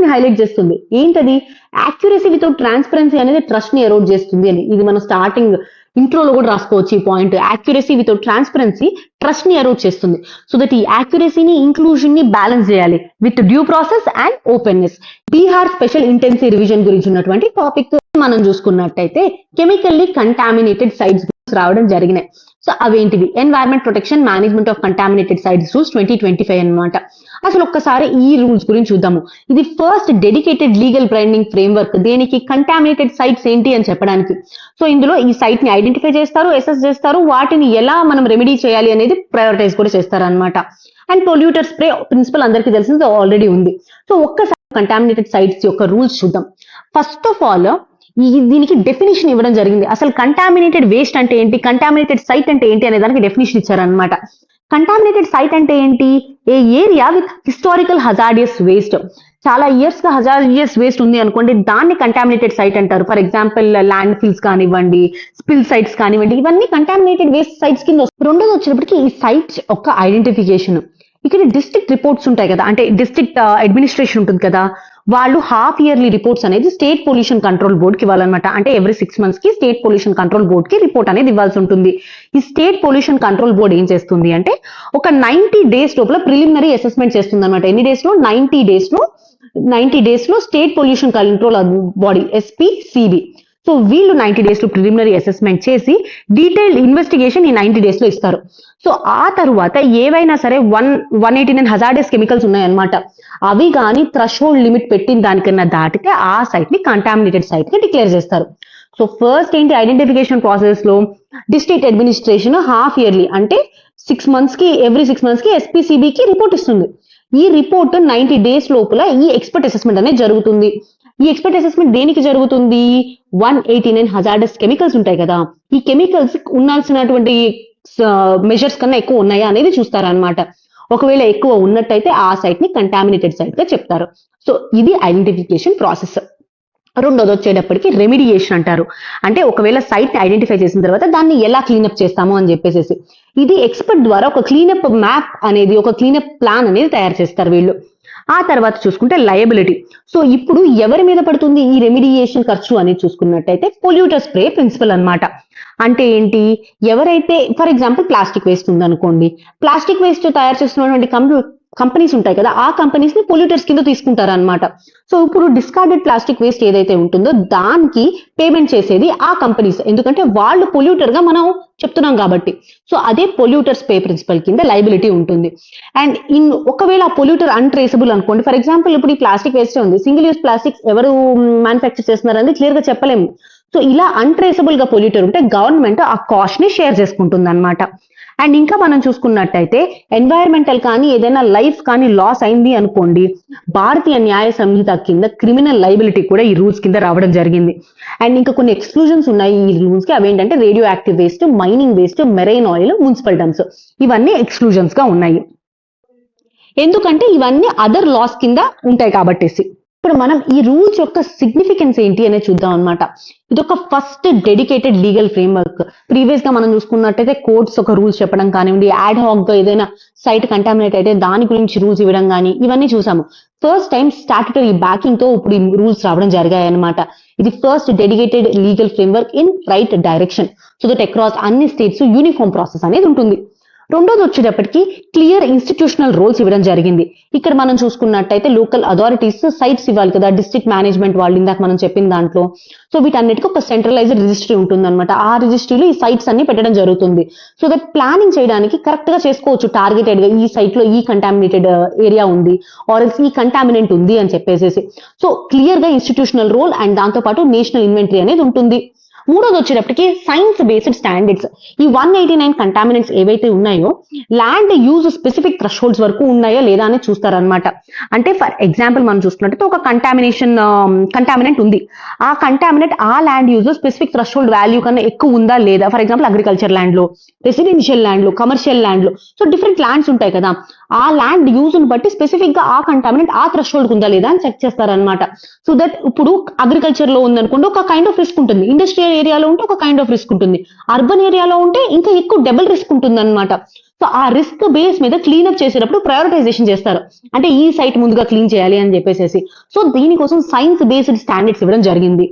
ని హైలైట్ చేస్తుంది. ఏంటది? యాక్యురసీ వితౌట్ ట్రాన్స్పరెన్సీ అనేది ట్రస్ట్ ని ఎరోడ్ చేస్తుంది అని. ఇది మనం స్టార్టింగ్ ఇంట్రోలో కూడా రాసుకోవచ్చు ఈ point. Accuracy without transparency trust ని ఎరోడ్ చేస్తుంది. సో దట్ ఈ యాక్యురసీని ఇంక్లూజన్ ని బ్యాలెన్స్ చేయాలి with due process and openness. Bihar special intensive revision గురించి ఉన్నటువంటి టాపిక్ మనం చూసుకున్నట్టయితే కెమికల్లీ కంటామినేటెడ్ సైట్స్ రావడం జరిగినాయి. సో అవేంటివి? Environment protection management of contaminated sites rules 2025 అన్నమాట. అసలు ఒక్కసారి ఈ రూల్స్ గురించి చూద్దాము. ఇది first dedicated legal binding framework దేనికి? కంటామినేటెడ్ సైట్స్ ఏంటి అని చెప్పడానికి. సో ఇందులో ఈ సైట్ ని ఐడెంటిఫై చేస్తారు, అసెస్ చేస్తారు, వాటిని ఎలా మనం రెమెడీ చేయాలి అనేది ప్రయారిటైజ్ కూడా చేస్తారు అనమాట. అండ్ పొల్యూటర్ స్ప్రే ప్రిన్సిపల్ అందరికీ తెలిసింది ఆల్రెడీ ఉంది. సో ఒక్కసారి కంటామినేటెడ్ సైట్స్ యొక్క రూల్స్ చూద్దాం. ఫస్ట్ ఆఫ్ ఆల్ దీనికి డెఫినేషన్ ఇవ్వడం జరిగింది. అసలు కంటామినేటెడ్ వేస్ట్ అంటే ఏంటి, కంటామినేటెడ్ సైట్ అంటే ఏంటి అనే దానికి డెఫినేషన్ ఇచ్చారనమాట. కంటామినేటెడ్ సైట్ అంటే ఏంటి? A area with historical hazardous waste. చాలా ఇయర్స్ గా హజార్డియస్ వేస్ట్ ఉంది అనుకోండి, దాన్ని కంటామినేటెడ్ సైట్ అంటారు. ఫర్ ఎగ్జాంపుల్ ల్యాండ్ ఫిల్స్ కానివ్వండి, స్పిల్ సైట్స్ కానివ్వండి, ఇవన్నీ కంటామినేటెడ్ వేస్ట్ సైట్స్ కింద వస్తాయి. రెండోది వచ్చేటప్పటికి ఈ సైట్స్ యొక్క ఐడెంటిఫికేషన్. ఇక్కడ డిస్ట్రిక్ట్ రిపోర్ట్స్ ఉంటాయి కదా, అంటే డిస్ట్రిక్ట్ అడ్మినిస్ట్రేషన్ ఉంటుంది కదా, వాళ్ళు హాఫ్ ఇయర్లీ రిపోర్ట్స్ అనేది స్టేట్ పొల్యూషన్ కంట్రోల్ బోర్డ్ కి ఇవ్వాలన్నమాట. అంటే ఎవ్రీ 6 months కి స్టేట్ పొల్యూషన్ కంట్రోల్ బోర్డ్ కి రిపోర్ట్ అనేది ఇవ్వాల్సి ఉంటుంది. ఈ స్టేట్ పొల్యూషన్ కంట్రోల్ బోర్డ్ ఏం చేస్తుంది అంటే ఒక 90 days లోపల ప్రిలిమినరీ అసెస్మెంట్ చేస్తుంది అనమాట. ఎన్ని డేస్ లో? 90 days లో state pollution control body SPCB. So వీళ్ళు 90 days లో ప్రిలిమినరీ అసెస్మెంట్ చేసి డీటెయిల్డ్ ఇన్వెస్టిగేషన్ ఈ 90 days లో ఇస్తారు. సో ఆ తరువాత ఏవైనా సరే 189 హజార్డస్ కెమికల్స్ ఉన్నాయన్నమాట, అవి కానీ థ్రెషోల్డ్ లిమిట్ పెట్టిన దానికన్నా దాటితే ఆ సైట్ ని కంటామినేటెడ్ సైట్ గా డిక్లేర్ చేస్తారు. సో ఫస్ట్ ఏంటి, ఐడెంటిఫికేషన్ ప్రాసెస్ లో డిస్ట్రిక్ట్ అడ్మినిస్ట్రేషన్ హాఫ్ ఇయర్లీ అంటే ఎవ్రీ 6 months కి SPCB కి రిపోర్ట్ ఇస్తుంది. ఈ రిపోర్ట్ 90 days లోపల ఈ ఎక్స్పర్ట్ అసెస్మెంట్ అనేది జరుగుతుంది. ఈ ఎక్స్పర్ట్ అసెస్మెంట్ దేనికి జరుగుతుంది? 189 హజార్డస్ కెమికల్స్ ఉంటాయి కదా, ఈ కెమికల్స్ ఉండాల్సినటువంటి మెజర్స్ కన్నా ఎక్కువ ఉన్నాయా అనేది చూస్తారనమాట. ఒకవేళ ఎక్కువ ఉన్నట్టయితే ఆ సైట్ ని కంటామినేటెడ్ సైట్ గా చెప్తారు. సో ఇది ఐడెంటిఫికేషన్ ప్రాసెస్. రెండోది వచ్చేటప్పటికి రెమిడియేషన్ అంటారు. అంటే ఒకవేళ సైట్ ని ఐడెంటిఫై చేసిన తర్వాత దాన్ని ఎలా క్లీనప్ చేస్తాము అని చెప్పేసి ఇది ఎక్స్పర్ట్ ద్వారా ఒక క్లీనప్ మ్యాప్ అనేది, ఒక క్లీనప్ ప్లాన్ అనేది తయారు చేస్తారు వీళ్ళు. ఆ తర్వాత చూసుకుంటే లయబిలిటీ. సో ఇప్పుడు ఎవరి మీద పడుతుంది ఈ రెమిడియేషన్ ఖర్చు అనేది చూసుకున్నట్టయితే పొల్యూటర్ స్ప్రే ప్రిన్సిపల్ అన్నమాట. అంటే ఏంటి, ఎవరైతే ఫర్ ఎగ్జాంపుల్ ప్లాస్టిక్ వేస్ట్ ఉందనుకోండి, ప్లాస్టిక్ వేస్ట్ తయారు చేస్తున్నటువంటి కంపెనీస్ ఉంటాయి కదా, ఆ కంపెనీస్ ని పొల్యూటర్స్ కింద తీసుకుంటారు అనమాట. సో ఇప్పుడు డిస్కార్డెడ్ ప్లాస్టిక్ వేస్ట్ ఏదైతే ఉంటుందో దానికి పేమెంట్ చేసేది ఆ కంపెనీస్, ఎందుకంటే వాళ్ళు పొల్యూటర్ గా మనం చెప్తున్నాం కాబట్టి. సో అదే పొల్యూటర్స్ పే ప్రిన్సిపల్ కింద లైబిలిటీ ఉంటుంది. అండ్ ఒకవేళ ఆ పొల్యూటర్ అన్ట్రేసబుల్ అనుకోండి, ఫర్ ఎగ్జాంపుల్ ఇప్పుడు ఈ ప్లాస్టిక్ వేస్ట్ ఉంది, సింగిల్ యూస్ ప్లాస్టిక్స్ ఎవరు మ్యానుఫ్యాక్చర్ చేస్తున్నారని క్లియర్ గా చెప్పలేము. సో ఇలా అన్ట్రేసబుల్ గా పొల్యూటర్ ఉంటే గవర్నమెంట్ ఆ కాస్ట్ ని షేర్ చేసుకుంటుంది అనమాట. అండ్ ఇంకా మనం చూసుకున్నట్టయితే ఎన్వైరన్మెంటల్ కానీ ఏదైనా లైఫ్ కానీ లాస్ అయింది అనుకోండి, భారతీయ న్యాయ సంహిత కింద క్రిమినల్ లైబిలిటీ కూడా ఈ రూల్స్ కింద రావడం జరిగింది. అండ్ ఇంకా కొన్ని ఎక్స్క్లూజన్స్ ఉన్నాయి ఈ రూల్స్ కి, అవేంటంటే radio active waste, mining waste, marine oil, municipal dumps, ఇవన్నీ ఎక్స్క్లూజన్స్ గా ఉన్నాయి. ఎందుకంటే ఇవన్నీ అదర్ లాస్ కింద ఉంటాయి కాబట్టేసి. ఇప్పుడు మనం ఈ రూల్స్ యొక్క సిగ్నిఫికెన్స్ ఏంటి అనేది చూద్దాం అనమాట. ఇది ఒక first dedicated legal framework. Previous గా మనం చూసుకున్నట్టయితే కోర్ట్స్ ఒక రూల్స్ చెప్పడం కానివ్వండి, యాడ్ హాక్ గా ఏదైనా సైట్ కంటామినేట్ అయితే దాని గురించి రూల్స్ ఇవ్వడం కానీ ఇవన్నీ చూసాము. ఫస్ట్ టైం స్టాట్యుటరీ బ్యాకింగ్ తో ఇప్పుడు ఈ రూల్స్ రావడం జరిగాయి అనమాట. ఇది first dedicated legal framework in right direction, so that across అన్ని స్టేట్స్ యూనిఫామ్ ప్రాసెస్ అనేది ఉంటుంది. రెండోది వచ్చేటప్పటికి క్లియర్ ఇన్స్టిట్యూషనల్ రోల్స్ ఇవ్వడం జరిగింది. ఇక్కడ మనం చూసుకున్నట్టయితే లోకల్ అథారిటీస్ సైట్స్ ఇవ్వాలి కదా, డిస్ట్రిక్ట్ మేనేజ్మెంట్ వాళ్ళు ఇందాక మనం చెప్పిన దాంట్లో. సో వీటన్నిటికీ ఒక సెంట్రలైజ్డ్ రిజిస్ట్రీ ఉంటుంది అనమాట. ఆ రిజిస్ట్రీలో ఈ సైట్స్ అన్ని పెట్టడం జరుగుతుంది. సో దట్ ప్లానింగ్ చేయడానికి కరెక్ట్ గా చేసుకోవచ్చు, టార్గెటెడ్ గా ఈ సైట్ లో ఈ కంటామినేటెడ్ ఏరియా ఉంది ఆర్ ఈ కంటామినెంట్ ఉంది అని చెప్పేసి. సో క్లియర్ గా ఇన్స్టిట్యూషనల్ రోల్ అండ్ దాంతో పాటు నేషనల్ ఇన్వెంటరీ అనేది ఉంటుంది. మూడోది వచ్చేటప్పటికి సైన్స్ బేస్డ్ స్టాండర్డ్స్. ఈ 189 కంటామినెంట్స్ ఏవైతే ఉన్నాయో ల్యాండ్ యూజ్ స్పెసిఫిక్ థ్రెషోల్డ్స్ వరకు ఉన్నాయా లేదా అని చూస్తారనమాట. అంటే ఫర్ ఎగ్జాంపుల్ మనం చూసుకున్నట్టు ఒక కంటామినెంట్ ఉంది, ఆ కంటామినెంట్ ఆ land use specific threshold value కన్నా ఎక్కువ ఉందా లేదా. ఫర్ ఎగ్జాంపుల్ అగ్రికల్చర్ ల్యాండ్ లో, రెసిడెన్షియల్ ల్యాండ్ లో, కమర్షియల్ ల్యాండ్ లో, సో డిఫరెంట్ ల్యాండ్స్ ఉంటాయి కదా, ఆ ల్యాండ్ యూజ్ ని బట్టి స్పెసిఫిక్ గా ఆ కంటామినెంట్ ఆ థ్రెషోల్డ్ ఉందా లేదా అని చెక్ చేస్తారనమాట. సో దట్ ఇప్పుడు అగ్రికల్చర్ లో ఉందనుకోండి ఒక కైండ్ ఆఫ్ రిస్క్ ఉంటుంది, ఇండస్ట్రియల్ ఏరియాలో ఉంటే ఒక కైండ్ ఆఫ్ రిస్క్ ఉంటుంది, అర్బన్ ఏరియాలో ఉంటే ఇంకా ఎక్కువ డబుల్ రిస్క్ ఉంటుంది అనమాట. సో ఆ రిస్క్ బేస్ మీద క్లీనప్ చేసేటప్పుడు ప్రయారిటైజేషన్ చేస్తారు, అంటే ఈ సైట్ ముందుగా క్లీన్ చేయాలి అని చెప్పేసి. సో దీనికోసం సైన్స్ బేస్డ్ స్టాండర్డ్స్ ఇవ్వడం జరిగింది.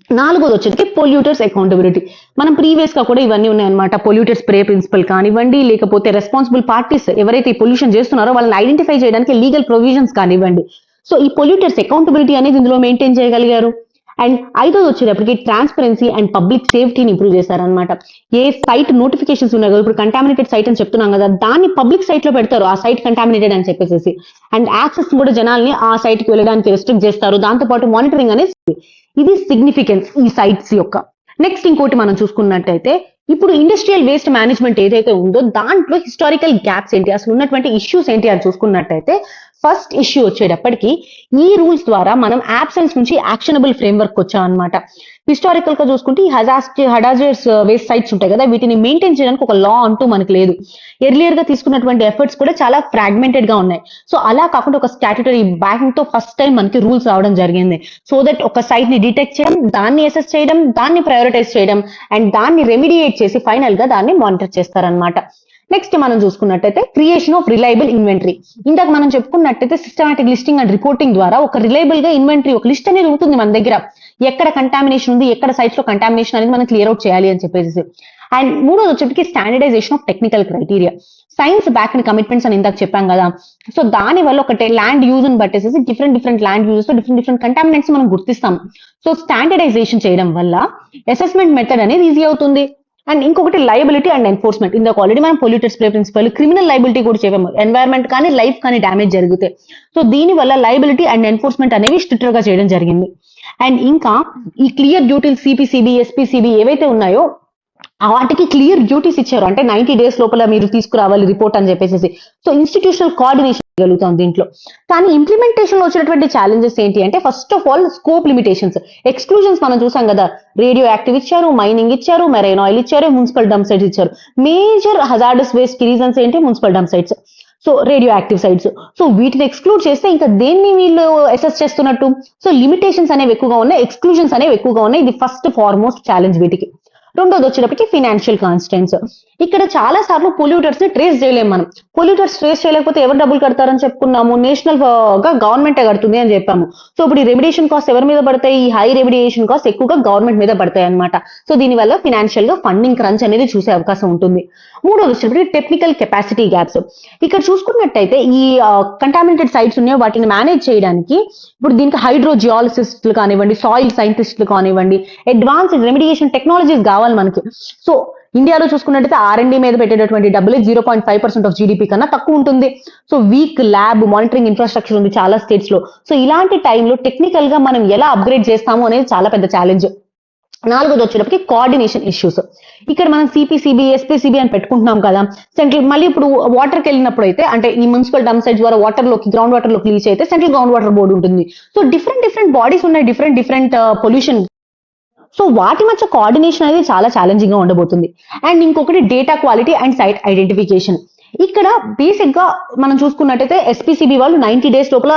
నాలుగోది వచ్చేది పొల్యూటర్స్ అకౌంటబిలిటీ. మనం ప్రీవియస్ గా కూడా ఇవన్నీ ఉన్నాయన్నమాట. పొల్యూటర్స్ స్ప్రే ప్రిన్సిపల్ కానివ్వండి, లేకపోతే రెస్పాన్సిబుల్ పార్టీస్ ఎవరైతే ఈ పొల్యూషన్ చేస్తున్నారో వాళ్ళని ఐడెంటిఫై చేయడానికి లీగల్ ప్రొవిజన్స్ కానివ్వండి. సో ఈ పొల్యూటర్స్ అకౌంటబిలిటీ అనేది ఇందులో మెయింటైన్ చేయగలిగారు. అండ్ ఐదోది వచ్చేటప్పటికి ట్రాన్స్పరెన్సీ అండ్ పబ్లిక్ సేఫ్టీని ఇంప్రూవ్ చేశారనమాట. ఏ సైట్ నోటిఫికేషన్స్ ఉన్నాయి కదా, ఇప్పుడు కంటామినేటెడ్ సైట్ అని చెప్తున్నాం కదా, దాన్ని పబ్లిక్ సైట్ లో పెడతారు, ఆ సైట్ కంటామినేటెడ్ అని చెప్పేసి. అండ్ యాక్సెస్ కూడా జనాల్ని ఆ సైట్ కి వెళ్ళడానికి రెస్ట్రిక్ట్ చేస్తారు, దాంతో పాటు మానిటరింగ్ అనేది. ఇది సిగ్నిఫికెన్స్ ఈ సైట్స్ యొక్క. నెక్స్ట్ ఇంకోటి మనం చూసుకున్నట్టయితే ఇప్పుడు ఇండస్ట్రియల్ వేస్ట్ మేనేజ్మెంట్ ఏదైతే ఉందో దాంట్లో హిస్టారికల్ గ్యాప్స్ ఏంటి, అసలు ఉన్నటువంటి ఇష్యూస్ ఏంటి అని చూసుకున్నట్టయితే ఫస్ట్ ఇష్యూ వచ్చేటప్పటికి ఈ రూల్స్ ద్వారా మనం యాబ్సెన్స్ నుంచి యాక్షనబుల్ ఫ్రేమ్వర్క్ వచ్చాం అనమాట. హిస్టారికల్ గా చూసుకుంటే ఈ హజార్డస్ వేస్ట్ సైట్స్ ఉంటాయి కదా, వీటిని మెయింటైన్ చేయడానికి ఒక లా అంటూ మనకు లేదు. ఎర్లియర్ గా తీసుకున్నటువంటి ఎఫర్ట్స్ కూడా చాలా ఫ్రాగ్మెంటెడ్ గా ఉన్నాయి. సో అలా కాకుండా ఒక స్టాట్యుటరీ బ్యాకింగ్ తో ఫస్ట్ టైం మనకి రూల్స్ రావడం జరిగింది. సో దట్ ఒక సైట్ ని డిటెక్ట్ చేయడం, దాన్ని అసెస్ చేయడం, దాన్ని ప్రయారిటైజ్ చేయడం అండ్ దాన్ని రెమిడియేట్ చేసి ఫైనల్ గా దాన్ని మానిటర్ చేస్తారనమాట. నెక్స్ట్ మనం చూసుకున్నట్టయితే క్రియేషన్ ఆఫ్ రిలయబుల్ ఇన్వెంటరీ. ఇందాక మనం చెప్పుకున్నట్టయితే సిస్టమాటిక్ లిస్టింగ్ అండ్ రిపోర్టింగ్ ద్వారా ఒక రిలయబుల్ గా ఇన్వెంటరీ ఒక లిస్ట్ అనేది ఉంటుంది మన దగ్గర. ఎక్కడ కంటామినేషన్ ఉంది, ఎక్కడ సైట్స్ లో కంటామినేషన్ అనేది మనం క్లియర్ అవుట్ చేయాలి అని చెప్పేసి. అండ్ మూడోది వచ్చేటికి standardization of technical criteria. Science back commitments అని ఇందాక చెప్పాం కదా, సో దాని వల్ల ఒకటే ల్యాండ్ యూజ్ ని బట్టేసేసి డిఫరెంట్ ల్యాండ్ యూజెస్ లో డిఫరెంట్ కంటామినెంట్స్ మనం గుర్తిస్తాం. సో స్టాండర్డైజేషన్ చేయడం వల్ల అసెస్మెంట్ మెథడ్ అనేది ఈజీ అవుతుంది. అండ్ ఇంకొకటి లయబిలిటీ అండ్ ఎన్ఫోర్స్మెంట్. ఇందాక ఆల్రెడీ మనం పొల్యూటర్స్ ప్లే ప్రిన్సిపల్, క్రిమినల్ లయబిలిటీ కూడా చెప్పాము. ఎన్వైరన్మెంట్ కానీ లైఫ్ కానీ డ్యామేజ్ జరిగితే సో దీని వల్ల లయబిలిటీ అండ్ ఎన్ఫోర్స్మెంట్ అనేవి స్ట్రిక్టర్ గా చేయడం జరిగింది. అండ్ ఇంకా ఈ క్లియర్ డ్యూటీలు సిపిసిబి, ఎస్పిసిబి ఏవైతే ఉన్నాయో వాటికి క్లియర్ డ్యూటీస్ ఇచ్చారు. అంటే 90 days లోపల మీరు తీసుకురావాలి రిపోర్ట్ అని చెప్పేసి. సో ఇన్స్టిట్యూషనల్ కోఆర్డినేషన్ జరుగుతాం దీంట్లో. కానీ ఇంప్లిమెంటేషన్ లో వచ్చినటువంటి ఛాలెంజెస్ ఏంటి అంటే first of all scope limitations, exclusions మనం చూసాం కదా. రేడియో యాక్టివ్ ఇచ్చారు, మైనింగ్ ఇచ్చారు, మెరైన్ ఆయిల్ ఇచ్చారు, మున్సిపల్ డంప్ సైట్స్ ఇచ్చారు. మేజర్ హజార్డస్ వేస్ట్ కి రీజన్స్ ఏంటి? Municipal dump sites, so radioactive sites. So వీటిని ఎక్స్క్లూడ్ చేస్తే ఇంకా దేన్ని వీళ్ళు అసెస్ చేస్తున్నట్టు? సో లిమిటేషన్స్ అనేవి ఎక్కువగా ఉన్నాయి, ఎక్స్క్లూజన్స్ అనేవి ఎక్కువగా ఉన్నాయి. ఇది ఫస్ట్ ఫార్మోస్ట్ ఛాలెంజ్ వీటికి. రెండోది వచ్చేటప్పటికి ఫినాన్షియల్ కాన్స్టెంట్స్. ఇక్కడ చాలా సార్లు పొల్యూటర్స్ ని ట్రేస్ చేయలేము మనం. పొల్యూటర్స్ ట్రేస్ చేయలేకపోతే ఎవరు డబ్బులు కడతారని చెప్పుకున్నాము? నేషనల్ గా గవర్నమెంట్ కడుతుంది అని చెప్పాము. సో ఇప్పుడు ఈ రెమిడియేషన్ కాస్ట్ ఎవరి మీద పడతాయి? ఈ హై రెమిడియేషన్ కాస్ట్ ఎక్కువగా గవర్నమెంట్ మీద పడతాయి అనమాట. సో దీనివల్ల ఫినాన్షియల్ గా ఫండింగ్ క్రంచ్ అనేది చూసే అవకాశం ఉంటుంది. మూడోది వచ్చేటప్పటికి టెక్నికల్ కెపాసిటీ గ్యాప్స్. ఇక్కడ చూసుకున్నట్టయితే ఈ కంటామినేటెడ్ సైట్స్ ఉన్నాయో వాటిని మేనేజ్ చేయడానికి ఇప్పుడు దీనికి హైడ్రోజియాలజిస్టులు కానివ్వండి, సాయిల్ సైంటిస్టులు కానివ్వండి, అడ్వాన్స్డ్ రెమిడియేషన్ టెక్నాలజీస్ కావాలి మనకి. సో ఇండియాలో చూసుకున్నట్టయితే R&D మీద పెట్టేటటువంటి డబ్బులే 0.5% ఆఫ్ జీడిపి కన్నా తక్కువ ఉంటుంది. So weak lab monitoring infrastructure ఉంది చాలా స్టేట్స్ లో. సో ఇలాంటి టైంలో టెక్నికల్ గా మనం ఎలా అప్గ్రేడ్ చేస్తాము అనేది చాలా పెద్ద ఛాలెంజ్. నాలుగోది వచ్చేటప్పటికి కోఆర్డినేషన్ ఇష్యూస్. ఇక్కడ మనం సిపిసిబి, ఎస్పిసిబి అని పెట్టుకుంటున్నాం కదా. సెంట్రల్ మళ్ళీ ఇప్పుడు వాటర్కి వెళ్ళినప్పుడు అయితే అంటే ఈ మున్సిపల్ డంప్ సైట్స్ ద్వారా వాటర్ లోకి గ్రౌండ్ వాటర్ లోకి లీచ్ అయితే సెంట్రల్ గ్రౌండ్ వాటర్ బోర్డు ఉంటుంది. సో డిఫరెంట్ బాడీస్ ఉన్నాయి, డిఫరెంట్ పొల్యూషన్. సో వాటి మధ్య కోఆర్డినేషన్ అనేది చాలా ఛాలెంజింగ్ గా ఉండబోతుంది. అండ్ ఇంకొకటి data quality and site identification. ఇక్కడ బేసిక్ గా మనం చూసుకున్నట్టయితే ఎస్పిసిబి వాళ్ళు 90 days లోపల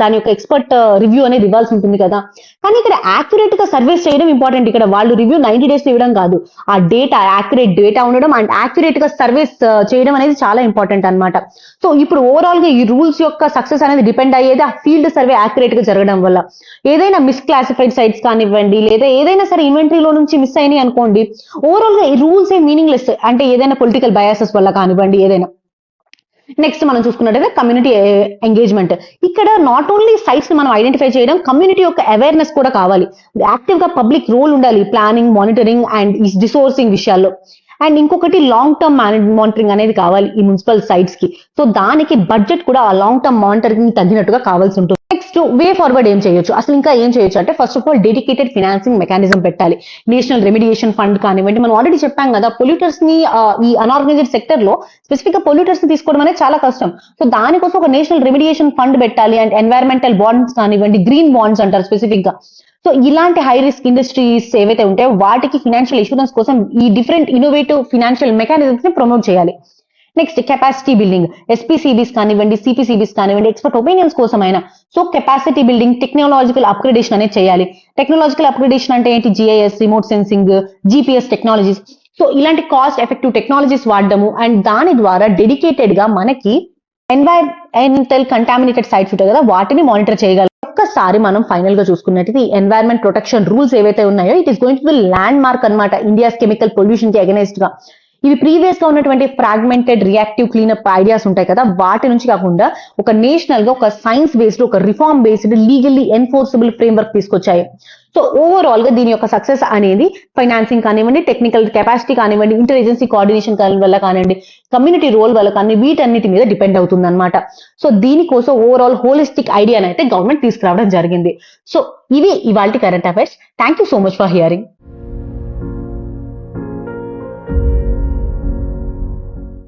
దాని యొక్క ఎక్స్పర్ట్ రివ్యూ అనేది ఇవ్వాల్సి ఉంటుంది కదా. కానీ ఇక్కడ యాక్యురేట్ గా సర్వేస్ చేయడం ఇంపార్టెంట్. ఇక్కడ వాళ్ళు రివ్యూ 90 days ఇవ్వడం కాదు, ఆ డేటా యాక్యురేట్ డేటా ఉండడం అండ్ యాక్యురేట్ గా సర్వేస్ చేయడం అనేది చాలా ఇంపార్టెంట్ అనమాట. సో ఇప్పుడు ఓవరాల్ గా ఈ రూల్స్ యొక్క సక్సెస్ అనేది డిపెండ్ అయ్యేది ఆ ఫీల్డ్ సర్వే యాక్యురేట్ గా జరగడం వల్ల. ఏదైనా మిస్ క్లాసిఫైడ్ సైట్స్ కానివ్వండి, లేదా ఏదైనా సరే ఇన్వెంటరీలో నుంచి మిస్ అయినాయి అనుకోండి, ఓవరాల్ గా ఈ రూల్స్ ఏ మీనింగ్లెస్. అంటే ఏదైనా పొలిటికల్ బయాసెస్ వల్ల కానివ్వండి ఏదైనా. నెక్స్ట్ మనం చూసుకున్నట్టయితే కమ్యూనిటీ ఎంగేజ్మెంట్. ఇక్కడ నాట్ ఓన్లీ సైట్స్ మనం ఐడెంటిఫై చేయడం, కమ్యూనిటీ యొక్క అవేర్నెస్ కూడా కావాలి. యాక్టివ్ గా పబ్లిక్ రోల్ ఉండాలి ప్లానింగ్, మానిటరింగ్ అండ్ రిసోర్సింగ్ విషయాల్లో. అండ్ ఇంకొకటి లాంగ్ టర్మ్ మానిటరింగ్ అనేది కావాలి ఈ మున్సిపల్ సైట్స్ కి. సో దానికి బడ్జెట్ కూడా ఆ లాంగ్ టర్మ్ మానిటరింగ్ తగ్గినట్టుగా కావాల్సి ఉంటుంది. నెక్స్ట్ వే ఫార్వర్డ్ ఏం చేయొచ్చు, అసలు ఇంకా ఏం చేయొచ్చు అంటే first of all dedicated financing mechanism పెట్టాలి. నేషనల్ రెమిడియేషన్ ఫండ్ కానివ్వండి, మనం ఆల్రెడీ చెప్పాం కదా పొల్యూటర్స్ ని ఈ అన్ఆర్గనైజ్డ్ సెక్టర్ లో స్పెసిఫిక్ గా పొల్యూటర్స్ ని తీసుకోవడం అనేది చాలా కష్టం. సో దానికోసం ఒక నేషనల్ రెమిడియేషన్ ఫండ్ పెట్టాలి. అండ్ ఎన్వైరన్మెంటల్ బాండ్స్ కానివ్వండి, గ్రీన్ బాండ్స్ అంటారు స్పెసిఫిక్ గా. సో ఇలాంటి హై రిస్క్ ఇండస్ట్రీస్ ఏవైతే ఉంటాయో వాటికి ఫినాన్షియల్ ఇన్సూరెన్స్ కోసం ఈ డిఫరెంట్ ఇన్నోవేటివ్ ఫినాన్షియల్ మెకానిజమ్స్ ని ప్రమోట్ చేయాలి. నెక్స్ట్ కెపాసిటీ బిల్డింగ్, ఎస్పీసీబీస్ కానివ్వండి, సిపిసిబిస్ కానివ్వండి, ఎక్స్పర్ట్ ఒపీనియన్స్ కోసమైనా. So capacity building, technological upgradation అనేది చేయాలి. టెక్నాలజికల్ అప్గ్రేడేషన్ అంటే ఏంటి? GIS, remote sensing, GPS technologies. So ఇలాంటి కాస్ట్ ఎఫెక్టివ్ టెక్నాలజీస్ వాడడము అండ్ దాని ద్వారా డెడికేటెడ్ గా మనకి ఎన్వైరన్మెంటల్ కంటామినేటెడ్ సైట్స్ ఉంటాయి కదా వాటిని మానిటర్ చేయగలం. ఒక్కసారి మనం ఫైనల్ గా చూసుకున్నట్టు ఎన్వైరన్మెంట్ ప్రొటెక్షన్ రూల్స్ ఏవైతే ఉన్నాయో it is going to be land mark అనమాట ఇండియాస్ కెమికల్ పొల్యూషన్ కి అగెనెస్ట్ గా. ఇవి ప్రీవియస్ గా ఉన్నటువంటి ఫ్రాగ్మెంటెడ్ రియాక్టివ్ క్లీనప్ ఐడియాస్ ఉంటాయి కదా వాటి నుంచి కాకుండా ఒక నేషనల్ గా ఒక సైన్స్ బేస్డ్, ఒక reform based, legally enforceable framework తీసుకొచ్చాయి. సో ఓవరాల్ గా దీని యొక్క సక్సెస్ అనేది ఫైనాన్సింగ్ కానివ్వండి, టెక్నికల్ కెపాసిటీ కానివ్వండి, ఇంటర్ ఏజెన్సీ కోఆర్డినేషన్ వల్ల కానివ్వండి, కమ్యూనిటీ రోల్ వల్ల కానీ వీటన్నిటి మీద డిపెండ్ అవుతుంది అనమాట. సో దీనికోసం ఓవరాల్ హోలిస్టిక్ ఐడియాని అయితే గవర్నమెంట్ తీసుకురావడం జరిగింది. సో ఇవి ఇవాల్టి current affairs. Thank you so much for hearing.